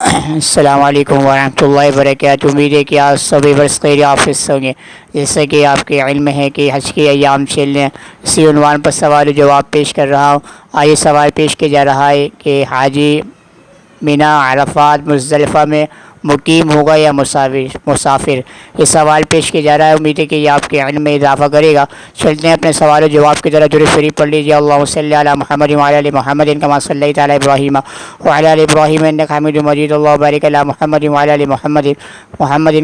السلام علیکم ورحمۃ اللہ وبرکاتہ۔ امید ہے کہ آپ سبھی برس خیر آفت سے ہوں گے۔ جیسا کہ آپ کے علم ہے کہ حج کے ایام چل رہے ہیں، اسی عنوان پر سوال و جواب پیش کر رہا ہوں۔ آئیے سوال پیش کیا جا رہا ہے کہ حاجی مینا عرفات مزدلفہ میں مقیم ہوگا یا مسافر؟ یہ سوال پیش کیا جا رہا ہے، امید ہے کہ یہ آپ کے علم میں اضافہ کرے گا۔ چلتے ہیں اپنے سوال و جواب کی طرف۔ درود شریف پڑھ لیجیے۔ اللہم صلی علی محمد وعلی ال محمد کما صلیت علی ابراہیم وعلی ال ابراہیم انک حمید مجید۔ اللہم بارک علی محمد وعلی ال محمد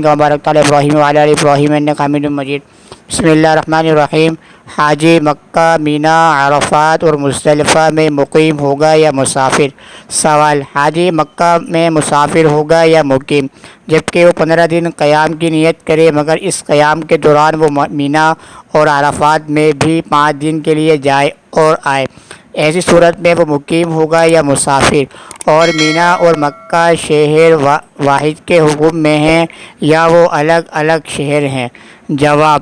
کما بارکت علی ابراہیم وعلی ال ابراہیم انک حمید مجید۔ بسم اللہ الرحمن الرحیم۔ حاجی مکہ، مینا، عرفات اور مزدلفہ میں مقیم ہوگا یا مسافر؟ سوال: حاجی مکہ میں مسافر ہوگا یا مقیم؟ جبکہ وہ 15 دن قیام کی نیت کرے، مگر اس قیام کے دوران وہ مینا اور عرفات میں بھی 5 دن کے لیے جائے اور آئے، ایسی صورت میں وہ مقیم ہوگا یا مسافر؟ اور مینا اور مکہ شہر واحد کے حکم میں ہیں یا وہ الگ الگ شہر ہیں؟ جواب: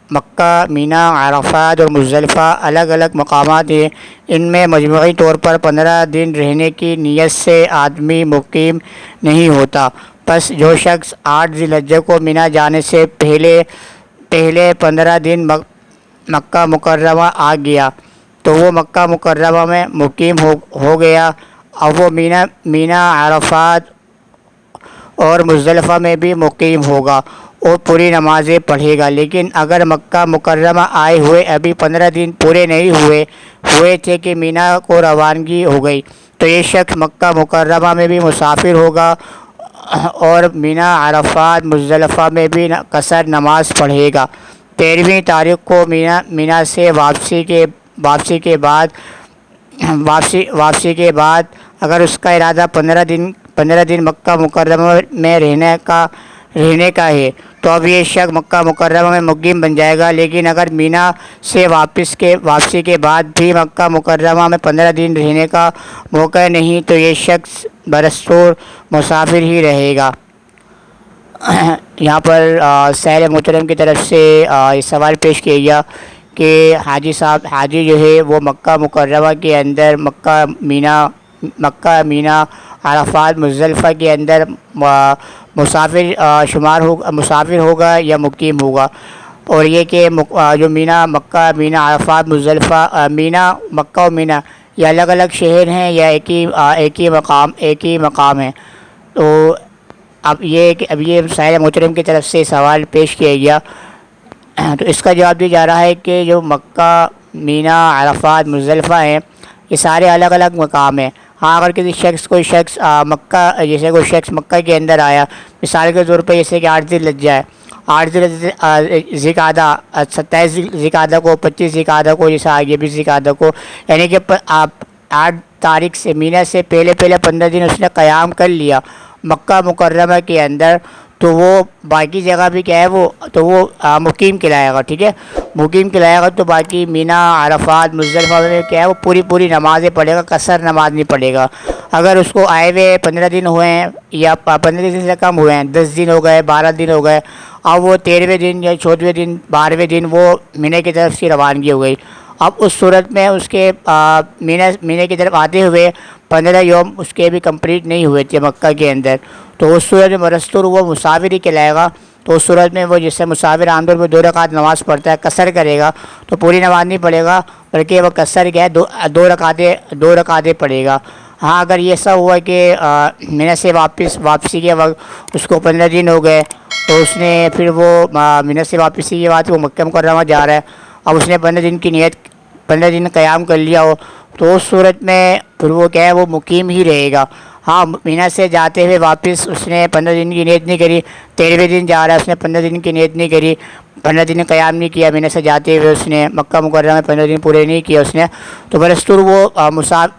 مکہ، مینا، عرفات اور مزدلفہ الگ الگ مقامات ہیں۔ ان میں مجموعی طور پر 15 دن رہنے کی نیت سے آدمی مقیم نہیں ہوتا۔ پس جو شخص 8 ذی الحجہ کو مینا جانے سے پہلے 15 دن مکہ مکرمہ آ گیا تو وہ مکہ مکرمہ میں مقیم ہو گیا۔ اب وہ مینا، عرفات اور مزدلفہ میں بھی مقیم ہوگا اور پوری نمازیں پڑھے گا۔ لیکن اگر مکہ مکرمہ آئے ہوئے ابھی 15 دن پورے نہیں ہوئے تھے کہ مینا کو روانگی ہو گئی، تو یہ شخص مکہ مکرمہ میں بھی مسافر ہوگا اور مینا، عرفات، مزدلفہ میں بھی قصر نماز پڑھے گا۔ 13ویں تاریخ کو مینا سے واپسی کے بعد اگر اس کا ارادہ 15 دن مکہ مکرمہ میں رہنے کا ہے تو اب یہ شخص مکہ مکرمہ میں مقیم بن جائے گا۔ لیکن اگر مینا سے واپسی کے بعد بھی مکہ مکرمہ میں 15 دن رہنے کا موقع نہیں تو یہ شخص برستور مسافر ہی رہے گا۔ یہاں پر سائل محترم کی طرف سے یہ سوال پیش کیا گیا کہ حاجی جو ہے وہ مکہ مکرمہ کے اندر مکہ، مینا، عرفات، مزدلفہ کے اندر مسافر ہوگا یا مقیم ہوگا؟ اور یہ کہ جو مکہ، مینا، عرفات، مزدلفہ، مکہ و مینا یہ الگ الگ شہر ہیں یا ایک ہی مقام ہے؟ تو اب یہ سائل محترم کی طرف سے سوال پیش کیا گیا، تو اس کا جواب دیا جا رہا ہے کہ جو مکہ، مینا، عرفات، مزدلفہ ہیں یہ سارے الگ الگ مقام ہیں۔ ہاں، اگر کوئی شخص مکہ کے اندر آیا، مثال کے طور پہ جیسے کہ 8 ذی الحجہ ہے، 8 ذی القعدہ، 27 ذی القعدہ کو، 25 ذی القعدہ کو، جیسے آگے 20 ذی القعدہ کو، یعنی کہ 8 تاریخ سے مینا سے پہلے 15 دن اس نے قیام کر لیا مکہ مکرمہ کے اندر، تو وہ باقی جگہ بھی کیا ہے وہ مقیم کہلائے گا۔ ٹھیک ہے، مقیم کہلائے گا۔ تو باقی مینا، عرفات، مزدلفہ میں کیا ہے وہ پوری نمازیں پڑھے گا، قصر نماز نہیں پڑھے گا۔ اگر اس کو آئے ہوئے 15 دن ہوئے ہیں یا 15 دن سے کم ہوئے ہیں، 10 دن ہو گئے، 12 دن ہو گئے، اب وہ 13ویں دن یا 14ویں دن، 12ویں دن وہ مینا کی طرف سے روانگی ہو گئی، اب اس صورت میں اس کے مینا کی طرف آتے ہوئے 15 یوم اس کے بھی کمپلیٹ نہیں ہوئے تھے مکہ کے اندر، تو اس صورت میں برستور وہ مسافر ہی کہلائے گا۔ تو اس صورت میں وہ جیسے مسافر عام طور پہ 2 رکعت نماز پڑھتا ہے، قصر کرے گا تو پوری نماز نہیں پڑھے گا، بلکہ وہ قصر کیا ہے 2 رکعتیں پڑھے گا۔ ہاں، اگر یہ ایسا ہوا کہ مینا سے واپسی کے وقت اس کو 15 دن ہو گئے تو اس نے پھر وہ مینا سے واپسی کے بعد وہ مکہ مکرمہ جا رہا ہے، اب اس نے 15 دن قیام کر لیا ہو، تو اس صورت میں پھر وہ کیا ہے وہ مقیم ہی رہے گا۔ ہاں، مینا سے جاتے ہوئے واپس اس نے 15 دن کی نیت نہیں کری، 13ویں دن جا رہا ہے، اس نے 15 دن کی نیت نہیں کری، 15 دن قیام نہیں کیا مینا سے جاتے ہوئے، اس نے مکہ مکرمہ میں 15 دن پورے نہیں کیا اس نے، تو برستور وہ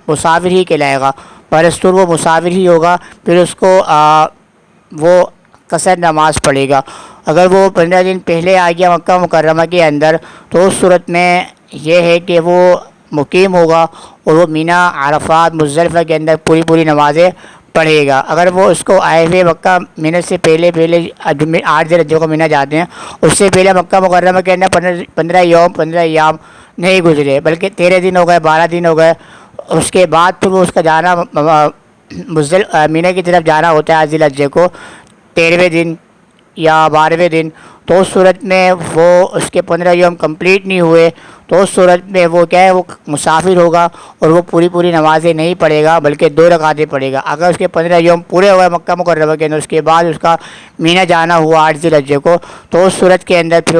مسافر ہی کہلائے گا، برستور وہ مسافر ہی ہوگا۔ پھر اس کو وہ قصر نماز پڑھے گا۔ اگر وہ 15 دن پہلے آ گیا مکہ مکرمہ کے اندر تو اس صورت میں یہ ہے کہ وہ مقیم ہوگا اور وہ مینا، عرفات، مزدلفہ کے اندر پوری نمازیں پڑھے گا۔ اگر وہ اس کو آئے ہوئے مکہ مینا سے پہلے 8 ذی الحجہ کو مینا جاتے ہیں، اس سے پہلے مکہ مکرمہ کے اندر 15 ایام نہیں گزرے، بلکہ 13 دن ہو گئے، 12 دن ہو گئے، اس کے بعد پھر وہ اس کا جانا مینا کی طرف جانا ہوتا ہے ذی الحجہ کو 13ویں دن یا 12ویں دن، تو اس صورت میں وہ اس کے 15 یوم کمپلیٹ نہیں ہوئے، تو اس صورت میں وہ کیا ہے، وہ مسافر ہوگا اور وہ پوری نمازیں نہیں پڑھے گا بلکہ 2 رکعتیں پڑھے گا۔ اگر اس کے 15 یوم پورے ہوئے مکہ مکرمہ کے اندر، اس کے بعد اس کا مینا جانا ہوا 8 ذی الحجہ کو، تو اس صورت کے اندر پھر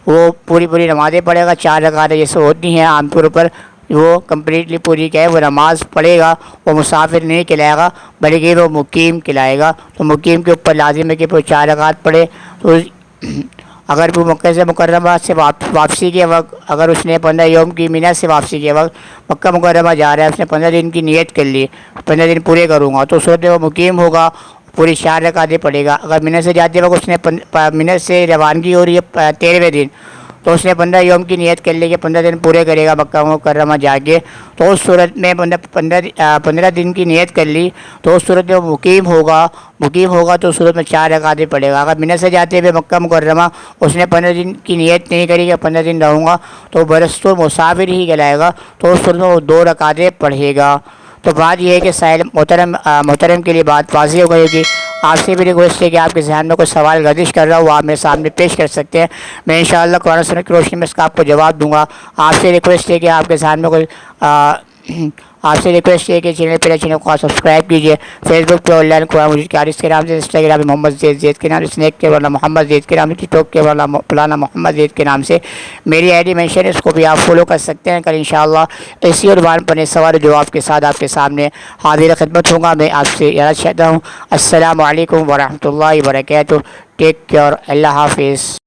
وہ پوری نمازیں پڑھے گا، 4 رکعتیں جیسے ہوتی ہیں عام طور پر، وہ کمپلیٹلی پوری کیا ہے وہ نماز پڑھے گا۔ وہ مسافر نہیں کہلائے گا بلکہ وہ مقیم کہلائے گا۔ تو مقیم کے اوپر لازم ہے کہ وہ 4 رکعت پڑھے۔ تو اگر وہ مکہ سے مکرمہ سے واپسی کے وقت، اگر اس نے 15 یوم کی مینا سے واپسی کے وقت مکہ مکرمہ جا رہا ہے، اس نے 15 دن کی نیت کر لی، 15 دن پورے کروں گا، تو اس صورت میں وہ مقیم ہوگا، پوری 4 رکعتیں پڑھے گا۔ اگر مینا سے جاتے وقت اس نے مینا سے روانگی ہو رہی ہے 13ویں دن، تو اس نے 15 یوم کی نیت کر لی کہ 15 دن پورے کرے گا مکہ مکرمہ جا کے، تو اس صورت میں 15 دن کی نیت کر لی، تو اس صورت میں وہ مقیم ہوگا تو اس صورت میں 4 رکعتیں پڑھے گا۔ اگر مینا سے جاتے ہوئے مکہ مکرمہ اس نے 15 دن کی نیت نہیں کری کہ 15 دن رہوں گا، تو برستو مسافر ہی کہلائے گا، تو اس صورت میں وہ 2 رکعتیں پڑھے گا۔ تو بات یہ ہے کہ سائل محترم کے لیے بات واضح ہو گئی ہوگی۔ آپ سے بھی ریکویسٹ ہے کہ آپ کے ذہن میں کوئی سوال گردش کر رہا ہو، وہ آپ میرے سامنے پیش کر سکتے ہیں، میں انشاءاللہ قرآن و سنت کی روشنی میں اس کا آپ کو جواب دوں گا۔ آپ سے ریکویسٹ ہے کہ آپ کے ذہن میں کوئی چینل کو سبسکرائب کیجیے۔ فیس بک پہ آن لائن قرآن مجید کے حارث کے نام سے، انسٹاگرام پہ محمد زید کے نام سے، اسنیک کے والا محمد زید کے نام سے، ٹک ٹاک کے والا مولانا محمد زید کے نام سے میری آئی ڈی مینشن ہے، اس کو بھی آپ فالو کر سکتے ہیں۔ کل انشاءاللہ اسی عنوان پر سوال و جواب کے ساتھ آپ کے سامنے حاضر خدمت ہوں گا۔ میں آپ سے اجازت چاہتا ہوں۔ السلام علیکم ورحمۃ اللہ وبرکاتہ۔ ٹیک کیئر، اللہ حافظ۔